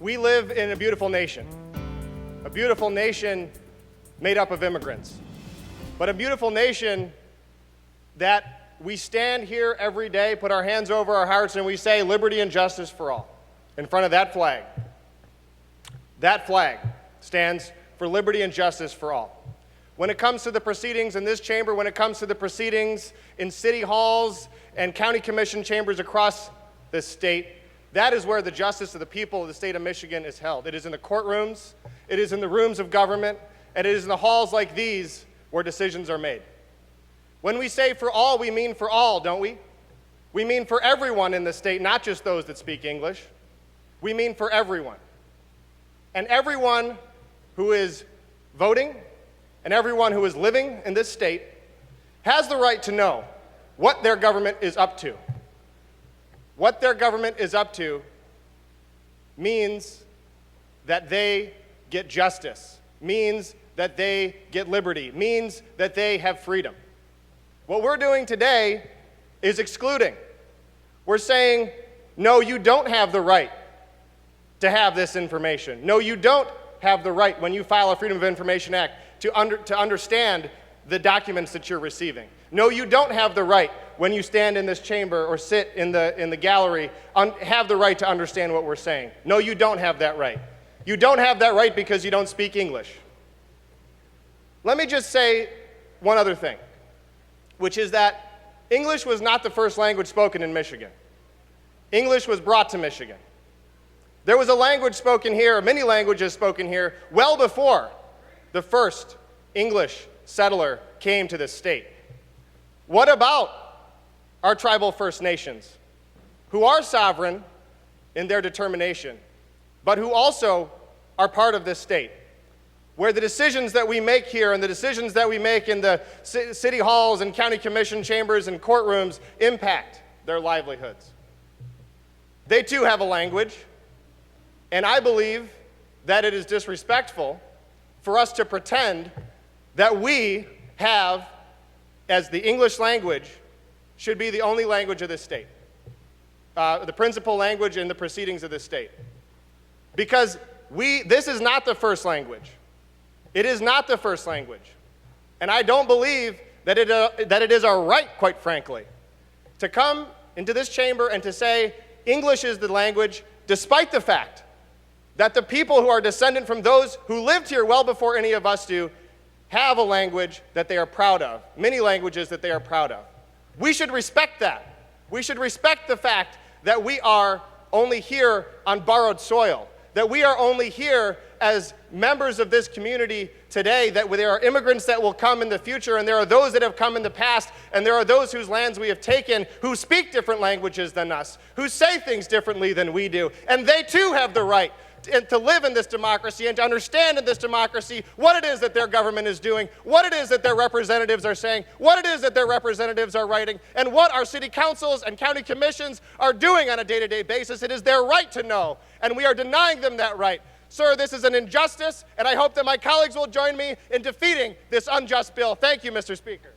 We live in a beautiful nation made up of immigrants, but a beautiful nation that we stand here every day, put our hands over our hearts, and we say liberty and justice for all in front of that flag. That flag stands for liberty and justice for all. When it comes to the proceedings in this chamber, when it comes to the proceedings in city halls and county commission chambers across this state, that is where the justice of the people of the state of Michigan is held. It is in the courtrooms, it is in the rooms of government, and it is in the halls like these where decisions are made. When we say for all, we mean for all, don't we? We mean for everyone in the state, not just those that speak English. We mean for everyone. And everyone who is voting and everyone who is living in this state has the right to know what their government is up to. What their government is up to means that they get justice, means that they get liberty, means that they have freedom. What we're doing today is excluding. We're saying, no, you don't have the right to have this information. No, you don't have the right, when you file a Freedom of Information Act, to understand the documents that you're receiving. No, you don't have the right, when you stand in this chamber or sit in the gallery, have the right to understand what we're saying. No, you don't have that right. You don't have that right because you don't speak English. Let me just say one other thing, which is that English was not the first language spoken in Michigan. English was brought to Michigan. There was a language spoken here, many languages spoken here, well before the first English settler came to this state. What about our tribal First Nations, who are sovereign in their determination, but who also are part of this state, where the decisions that we make here and the decisions that we make in the city halls and county commission chambers and courtrooms impact their livelihoods? They too have a language, and I believe that it is disrespectful for us to pretend that we have, as the English language, should be the only language of this state, the principal language in the proceedings of this state. Because this is not the first language. It is not the first language. And I don't believe that it is our right, quite frankly, to come into this chamber and to say English is the language, despite the fact that the people who are descendant from those who lived here well before any of us do have a language that they are proud of, many languages that they are proud of. We should respect that. We should respect the fact that we are only here on borrowed soil, that we are only here as members of this community today, that there are immigrants that will come in the future, and there are those that have come in the past, and there are those whose lands we have taken who speak different languages than us, who say things differently than we do, and they too have the right to live in this democracy and to understand in this democracy what it is that their government is doing, what it is that their representatives are saying, what it is that their representatives are writing, and what our city councils and county commissions are doing on a day-to-day basis. It is their right to know, and we are denying them that right. Sir, this is an injustice, and I hope that my colleagues will join me in defeating this unjust bill. Thank you, Mr. Speaker.